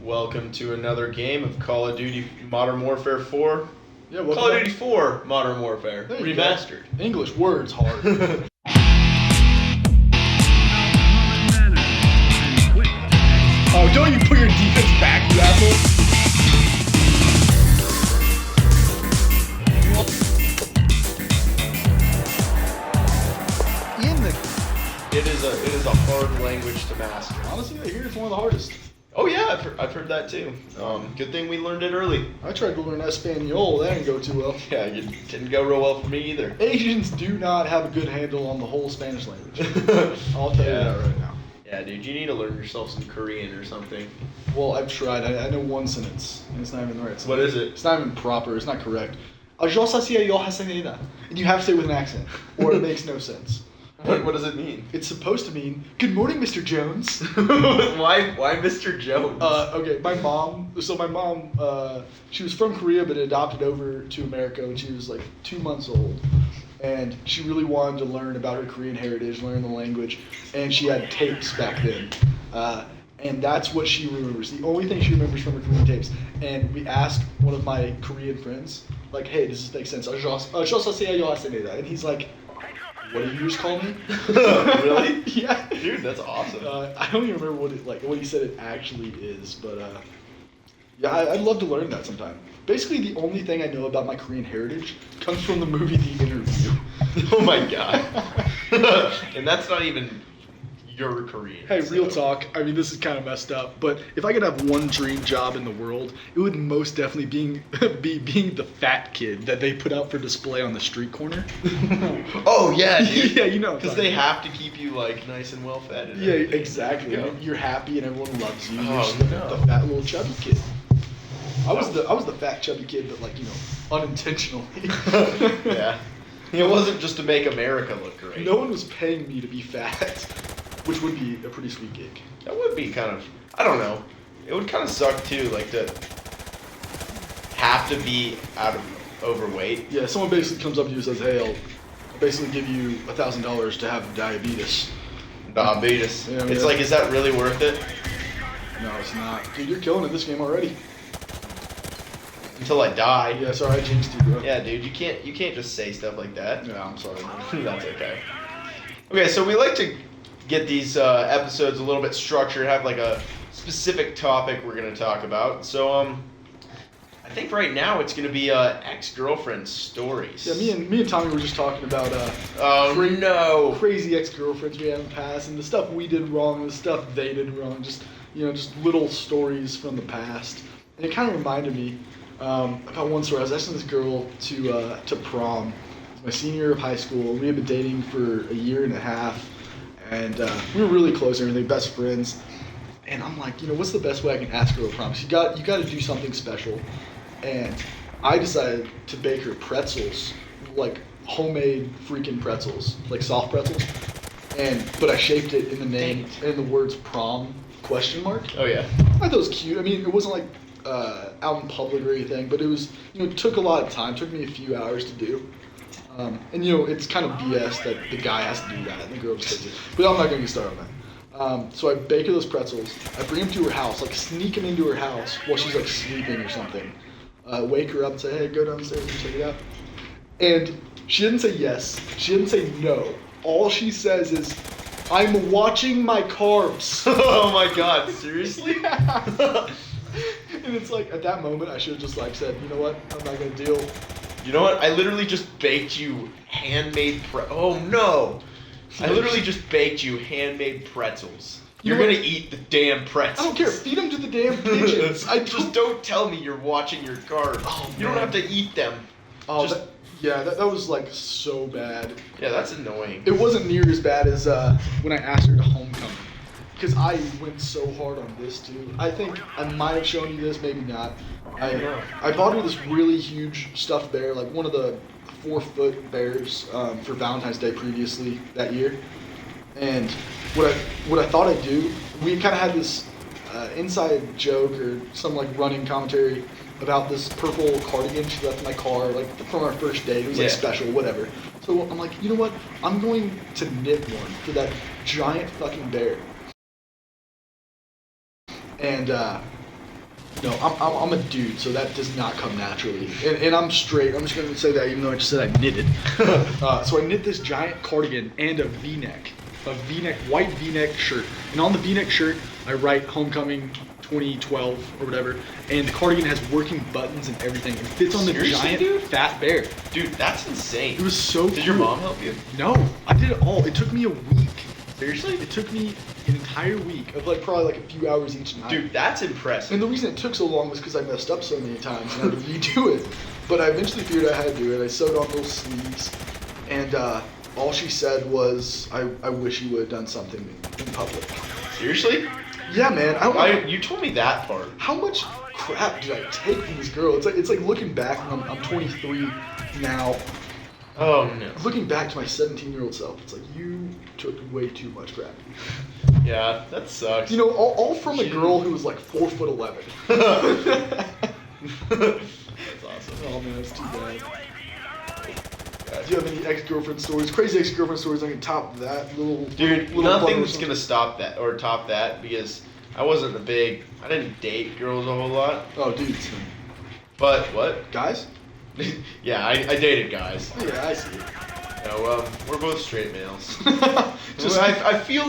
Welcome to another game of Call of Duty Modern Warfare 4. Yeah, Call of Duty 4 Modern Warfare There you Remastered. go. English words hard. Oh, don't you put your defense back, you asshole? It is a hard language to master. Honestly, I hear it's one of the hardest. Oh yeah, I've heard that too. Good thing we learned it early. I tried to learn Espanol, that didn't go too well. Yeah, it didn't go real well for me either. Asians do not have a good handle on the whole Spanish language. I'll tell you that right now. Yeah, dude, you need to learn yourself some Korean or something. Well, I've tried. I know one sentence, and it's not even the right sentence. What is it? It's not even proper. It's not correct. And you have to say it with an accent, or it makes no sense. What does it mean? It's supposed to mean, "Good morning, Mr. Jones." Why Mr. Jones? Okay, my mom, she was from Korea but adopted over to America when she was like 2 months old. And she really wanted to learn about her Korean heritage, learn the language, and she had tapes back then. And that's what she remembers. The only thing she remembers from her Korean tapes. And we asked one of my Korean friends, like, hey, does this make sense? And he's like, what did you just call me? Really? Yeah. Dude, that's awesome. I don't even remember what he said it actually is, but yeah, I'd love to learn that sometime. Basically, the only thing I know about my Korean heritage comes from the movie The Interview. Oh my god. And that's not even your Korean. Hey, real talk. I mean, this is kind of messed up, but if I could have one dream job in the world, it would most definitely be being the fat kid that they put out for display on the street corner. Oh yeah, dude. Yeah, you know. Because they have to keep you like nice and well fed. Yeah, exactly. You're happy and everyone loves you. Oh, You're just no. the fat little chubby kid. I was the fat chubby kid, but unintentionally. Yeah. It wasn't just to make America look great. No one was paying me to be fat, which would be a pretty sweet gig. That would be kind of, I don't know. It would kind of suck too, like to have to be overweight. Yeah, someone basically comes up to you and says, "Hey, I'll basically give you $1,000 to have diabetes." Diabetes. Yeah, It's yeah. like, is that really worth it? No, it's not. Dude, you're killing it this game already. Until I die. Yeah, sorry, I jinxed you, bro. Yeah, dude, you can't just say stuff like that. Yeah, I'm sorry, man. That's okay. Okay, so we like to get these episodes a little bit structured, have like a specific topic we're gonna talk about. So I think right now it's gonna be ex-girlfriend stories. Yeah, me and Tommy were just talking about no crazy ex-girlfriends we had in the past, and the stuff we did wrong, and the stuff they did wrong. Just little stories from the past, and it kind of reminded me about one story. I was asking this girl to prom. It was my senior year of high school. We had been dating for a year and a half, and we were really close and everything, best friends. And I'm like, what's the best way I can ask her to prom? You got to do something special. And I decided to bake her pretzels, like homemade freaking pretzels, like soft pretzels. But I shaped it in the name and the words prom ? Oh yeah. I thought it was cute. I mean, it wasn't like out in public or anything, but it was, it took a lot of time. It took me a few hours to do. And it's kind of BS that the guy has to do that and the girl just does it. But I'm not going to get started on that. So I bake her those pretzels. I bring them to her house, like sneak them into her house while she's like sleeping or something. Wake her up and say, hey, go downstairs and check it out. And she didn't say yes. She didn't say no. All she says is, I'm watching my carbs. Oh my god, seriously? Yeah. And it's like, at that moment, I should have just said, you know what, I'm not going to deal. You know what? I literally just baked you handmade Oh no! I literally just baked you handmade pretzels. You're gonna eat the damn pretzels. I don't care. Feed them to the damn pigeons. Just don't tell me you're watching your carbs. Oh, you don't man. have to eat them. Oh, Just- that was so bad. Yeah, that's annoying. It wasn't near as bad as when I asked her to homecoming. Because I went so hard on this too. I think I might have shown you this, maybe not. I bought her this really huge stuffed bear, like one of the 4-foot bears for Valentine's Day previously that year. And what I thought I'd do, we kind of had this inside joke or some running commentary about this purple cardigan she left in my car, from our first date. It was special, whatever. So I'm like, you know what? I'm going to knit one for that giant fucking bear. And No, I'm a dude, so that does not come naturally. And I'm straight. I'm just going to say that even though I just said I knitted. So I knit this giant cardigan and a V-neck. White V-neck shirt. And on the V-neck shirt, I write Homecoming 2012 or whatever. And the cardigan has working buttons and everything. It fits on the Seriously, giant dude? fat bear. Dude, that's insane. It was so Did your cool. mom help you? No, I did it all. It took me a week. Seriously? It took me an entire week of probably a few hours each night. Dude, that's impressive. And the reason it took so long was because I messed up so many times and I had to redo it. But I eventually figured out how to do it. I sewed on little sleeves, and all she said was, "I wish you would have done something in public." Seriously? Yeah, man. You told me that part. How much crap did I take from this girl? It's like looking back. I'm 23 now. Oh no. Looking back to my 17-year-old self, it's like you took way too much crap. Yeah, that sucks. You know, all from a girl who was like 4'11". That's awesome. Oh man, that's too bad. Do you have any ex-girlfriend stories? Crazy ex-girlfriend stories I can top that little. Dude, little nothing's fun or gonna stop that or top that because I didn't date girls a whole lot. Oh, dudes. But what? Guys? Yeah, I dated guys. Yeah, I see. No, we're both straight males. Just, I feel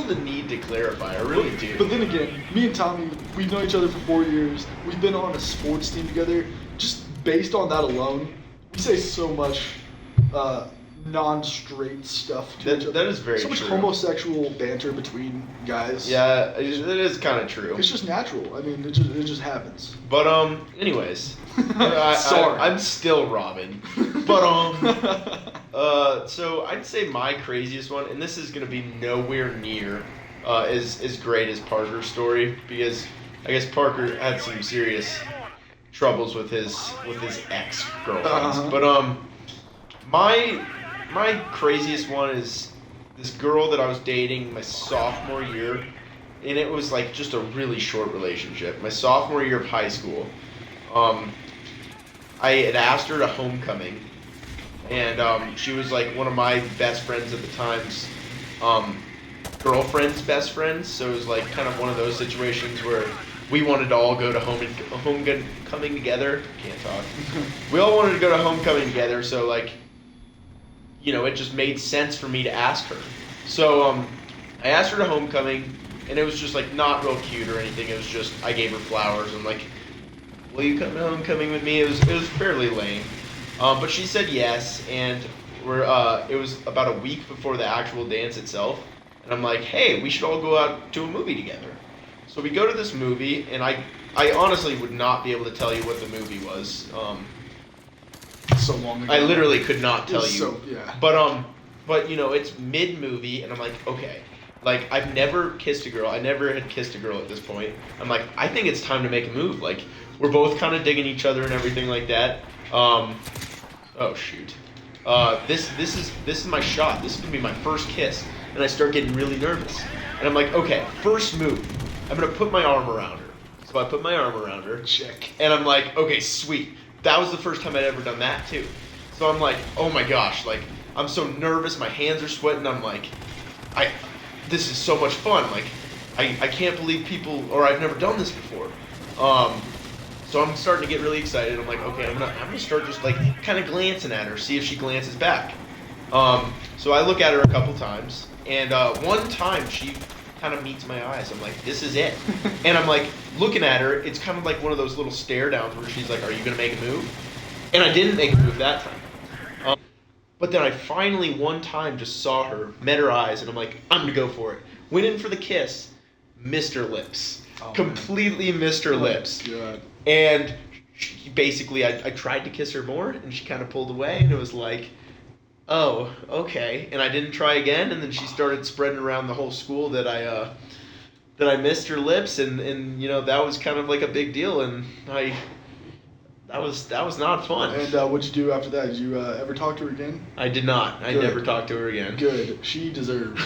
the need to clarify. I really do. But then again, me and Tommy, we've known each other for 4 years. We've been on a sports team together. Just based on that alone, we say so much non-straight stuff to each other. That is very so much true. homosexual banter between guys. Yeah, it is kind of true. It's just natural. I mean, it just happens. But anyways, Sorry. I'm still Robin. But so I'd say my craziest one, and this is gonna be nowhere near as great as Parker's story because I guess Parker had some serious troubles with his ex girlfriends. Uh-huh. But my craziest one is this girl that I was dating my sophomore year, and it was like just a really short relationship. My sophomore year of high school, I had asked her to homecoming, and she was like one of my best friends at the time's girlfriend's best friends. So it was like kind of one of those situations where we wanted to all go to homecoming together. Can't talk. We all wanted to go to homecoming together, so like, you know, it just made sense for me to ask her. So I asked her to homecoming, and it was just like not real cute or anything. It was just I gave her flowers and like, will you come to homecoming with me? It was fairly lame, but she said yes, and it was about a week before the actual dance itself, and I'm like, hey, we should all go out to a movie together. So we go to this movie, and I honestly would not be able to tell you what the movie was. So long ago. I literally could not tell you. So, yeah. But you know, it's mid movie, and I'm like, okay, like I've never kissed a girl. I never had kissed a girl at this point. I'm like, I think it's time to make a move. Like we're both kind of digging each other and everything like that. Oh shoot. This is my shot. This is gonna be my first kiss, and I start getting really nervous. And I'm like, okay, first move. I'm gonna put my arm around her. So I put my arm around her. Check. And I'm like, okay, sweet. That was the first time I'd ever done that too. So I'm like, oh my gosh, like I'm so nervous, my hands are sweating. I'm like, this is so much fun. Like, I can't believe people, or I've never done this before. So I'm starting to get really excited. I'm like, okay, I'm gonna start just like kind of glancing at her, see if she glances back. So I look at her a couple times, and one time she kind of meets my eyes. I'm like, this is it. And I'm like looking at her. It's kind of like one of those little stare downs where she's like, are you gonna make a move? And I didn't make a move that time. But then I finally one time just saw her, met her eyes, and I'm like, I'm gonna go for it. Went in for the kiss, missed her lips. Oh, completely missed her lips. God. And basically I tried to kiss her more, and she kind of pulled away, and it was like, oh, okay. And I didn't try again, and then she started spreading around the whole school that I missed her lips, and you know, that was kind of like a big deal, and that was not fun. And what'd you do after that? Did you ever talk to her again? I did not. I Good. never taled to her again. Good. She deserves.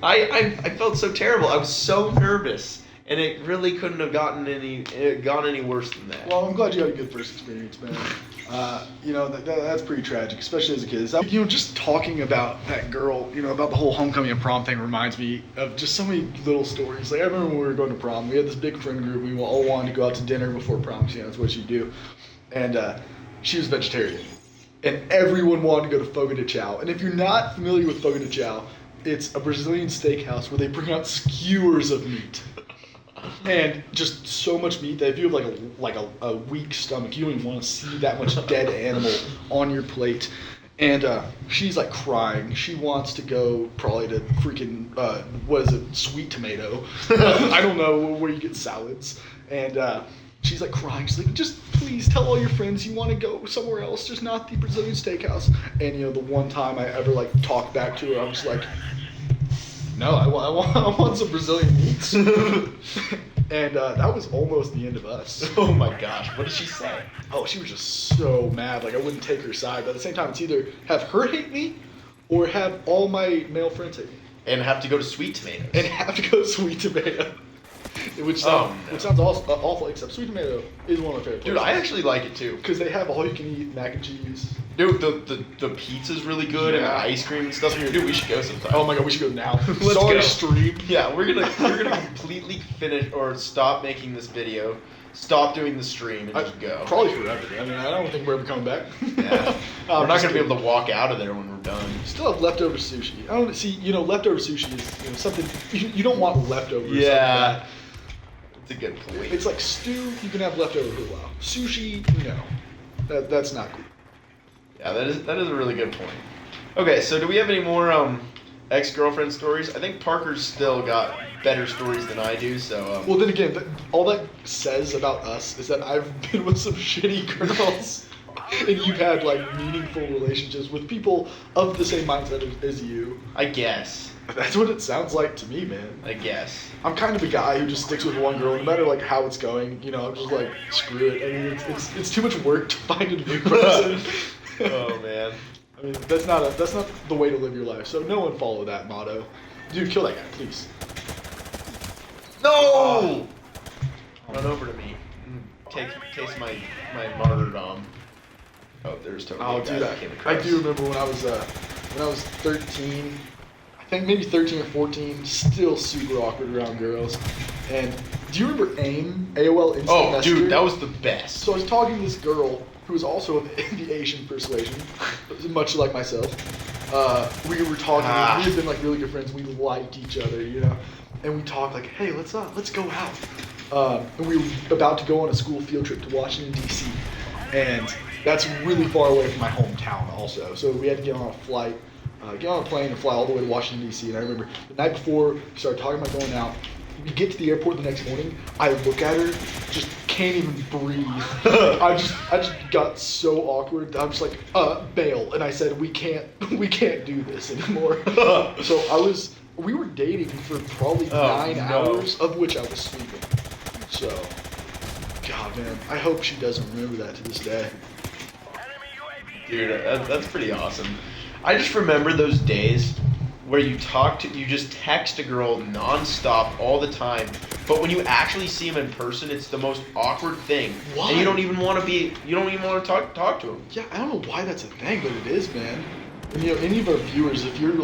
I felt so terrible. I was so nervous, and it really couldn't have gone any worse than that. Well, I'm glad you had a good first experience, man. That's pretty tragic, especially as a kid. Just talking about that girl, about the whole homecoming and prom thing reminds me of just so many little stories. Like, I remember when we were going to prom, we had this big friend group. We all wanted to go out to dinner before prom, because, that's what you do. And she was vegetarian. And everyone wanted to go to Fogo de Chao. And if you're not familiar with Fogo de Chao, it's a Brazilian steakhouse where they bring out skewers of meat. And just so much meat that if you have a weak stomach, you don't even want to see that much dead animal on your plate. And she's like crying. She wants to go probably to freaking Sweet Tomato. I don't know where you get salads. And she's like crying. She's like, just please tell all your friends you want to go somewhere else, just not the Brazilian steakhouse. And the one time I ever talked back to her, I was like, no, I want some Brazilian meats. And that was almost the end of us. Oh my gosh, what did she say? Oh, she was just so mad. Like, I wouldn't take her side. But at the same time, it's either have her hate me or have all my male friends hate me. And have to go to Sweet Tomatoes. And have to go to Sweet Tomato. Which sounds awful, except Sweet Tomato is one of my favorite places. Dude, I actually like it too. Because they have all-you-can-eat mac and cheese. Dude, the pizza's really good and the ice cream and stuff. Dude, we should go sometime. Oh my god, we should go now. Let's go. Stream. Yeah, we're gonna completely finish or stop making this video, stop doing the stream, and just go. Probably forever. I mean, I don't think we're ever coming back. Yeah, we're not gonna be able to walk out of there when we're done. Still have leftover sushi. I don't see. Leftover sushi is something you don't want leftovers. Yeah, it's a good point. It's like stew. You can have leftover for a while. Sushi, no, that's not cool. Yeah, that is a really good point. Okay, so do we have any more ex-girlfriend stories? I think Parker's still got better stories than I do, so... Well, then again, all that says about us is that I've been with some shitty girls, and you've had, meaningful relationships with people of the same mindset as you. I guess. That's what it sounds like to me, man. I guess. I'm kind of a guy who just sticks with one girl, no matter, how it's going. I'm just screw it. I mean, it's too much work to find a new person. Oh man. I mean, that's not the way to live your life. So no one follow that motto. Dude, kill that guy, please. No! Run over to me. Taste my martyrdom. Oh, there's totally. Oh, dude, I do remember when I was 13. I think maybe 13 or 14. Still super awkward around girls. And do you remember AIM? AOL Instant Messenger? Dude, that was the best. So I was talking to this girl who was also of the Asian persuasion, much like myself. We were talking. We had been really good friends. We liked each other, And we talked hey, let's go out. And we were about to go on a school field trip to Washington D.C. And that's really far away from my hometown, also. So we had to get on a plane and fly all the way to Washington D.C. And I remember the night before we started talking about going out. We get to the airport the next morning. I look at her, just can't even breathe. I just got so awkward. I'm just bail. And I said, we can't do this anymore. So we were dating for probably 9 hours, of which I was sleeping. So, God, man, I hope she doesn't remember that to this day. Dude, that's pretty awesome. I just remember those days where you just text a girl nonstop all the time, but when you actually see them in person, it's the most awkward thing. Why? And you don't even want to talk to them. Yeah, I don't know why that's a thing, but it is, man. And any of our viewers, if you're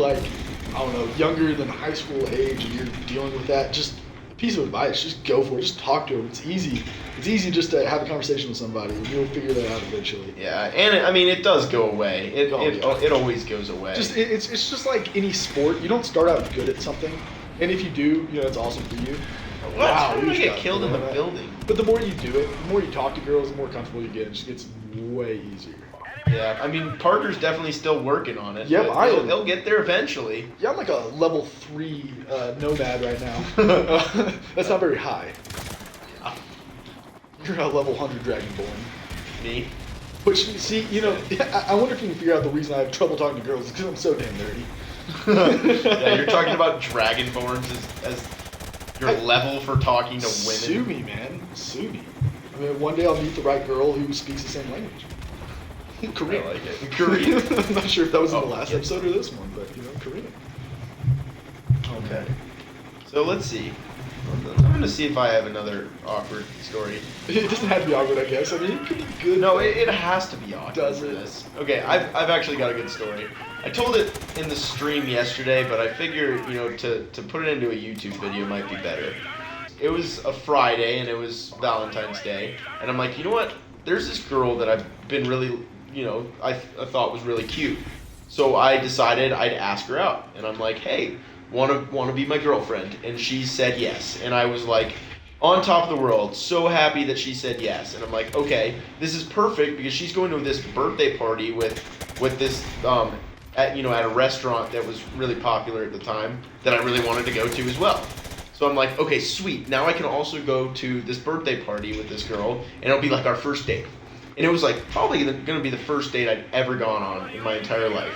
younger than high school age and you're dealing with that, just a piece of advice, just go for it. Just talk to them. It's easy. It's easy just to have a conversation with somebody, and you'll figure that out eventually. Yeah, and it does go away. It always goes away. It's just like any sport. You don't start out good at something, and if you do, it's awesome for you. Wow, you get killed in the building. But the more you do it, the more you talk to girls, the more comfortable you get. It just gets way easier. Yeah, I mean, Parker's definitely still working on it. Yeah, he'll get there eventually. Yeah, I'm a level 3 nomad right now. That's not very high. Yeah. You're a level 100 Dragonborn. Me? Which, see, I wonder if you can figure out the reason I have trouble talking to girls is because I'm so damn nerdy. Yeah, you're talking about Dragonborns as your level for talking to women. Sue me, man. Sue me. I mean, one day I'll meet the right girl who speaks the same language. Korean. I like it. Korean. I'm not sure if that was in the last episode or this one, but Korean. Okay. So let's see. I'm gonna see if I have another awkward story. It doesn't have to be awkward, I guess. I mean, it could be good. No, it has to be awkward. Does for it? This. Okay, I've actually got a good story. I told it in the stream yesterday, but I figure, to put it into a YouTube video might be better. It was a Friday, and it was Valentine's Day, and I'm like, you know what? There's this girl that I've been really, I thought was really cute. So I decided I'd ask her out, and I'm like, hey, want to be my girlfriend? And she said yes, and I was like, on top of the world, so happy that she said yes. And I'm like, okay, this is perfect because she's going to this birthday party with this at a restaurant that was really popular at the time that I really wanted to go to as well. So I'm like, okay, sweet. Now I can also go to this birthday party with this girl, and it'll be like our first date. And it was like probably going to be the first date I'd ever gone on in my entire life.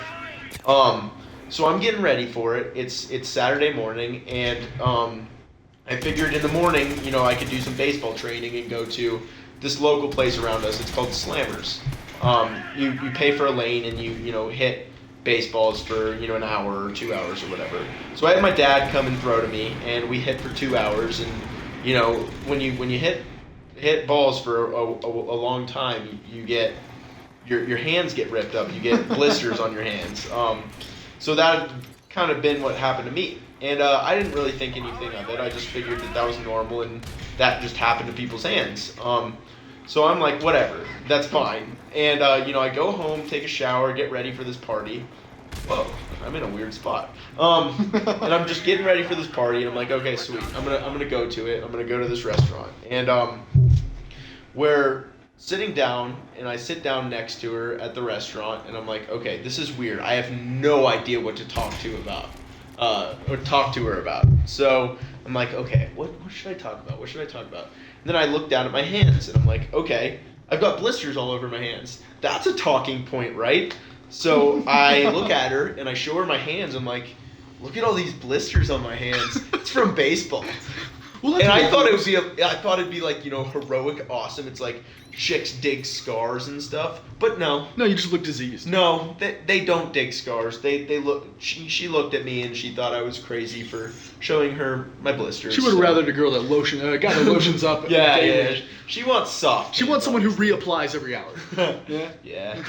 So I'm getting ready for it. It's Saturday morning, and I figured in the morning, I could do some baseball training and go to this local place around us. It's called Slammers. You pay for a lane and you hit baseballs for an hour or 2 hours or whatever. So I had my dad come and throw to me, and we hit for 2 hours. And when you hit balls for a long time, you get your hands get ripped up. You get blisters on your hands. So that had kind of been what happened to me. And I didn't really think anything of it. I just figured that was normal and that just happened to people's hands. So I'm like, whatever, that's fine. And I go home, take a shower, get ready for this party. Whoa, I'm in a weird spot. And I'm just getting ready for this party, and I'm like, okay, sweet. I'm gonna go to it. I'm gonna go to this restaurant, and we're sitting down, and I sit down next to her at the restaurant, and I'm like, okay, this is weird. I have no idea what to talk to her about. So I'm like, okay, what should I talk about? What should I talk about? And then I look down at my hands, and I'm like, okay, I've got blisters all over my hands. That's a talking point, right? So I look at her, and I show her my hands. I'm like, look at all these blisters on my hands. It's from baseball. Well, and I thought it'd be like, heroic, awesome. It's like chicks dig scars and stuff. But no. No, you just look diseased. No, they don't dig scars. They look. She looked at me and she thought I was crazy for showing her my blisters. She would have rather the girl that guy that lotions up. Yeah. She wants soft. She wants someone who reapplies every hour. Yeah. Yeah.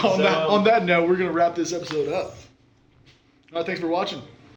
On that note, we're gonna wrap this episode up. All right, thanks for watching.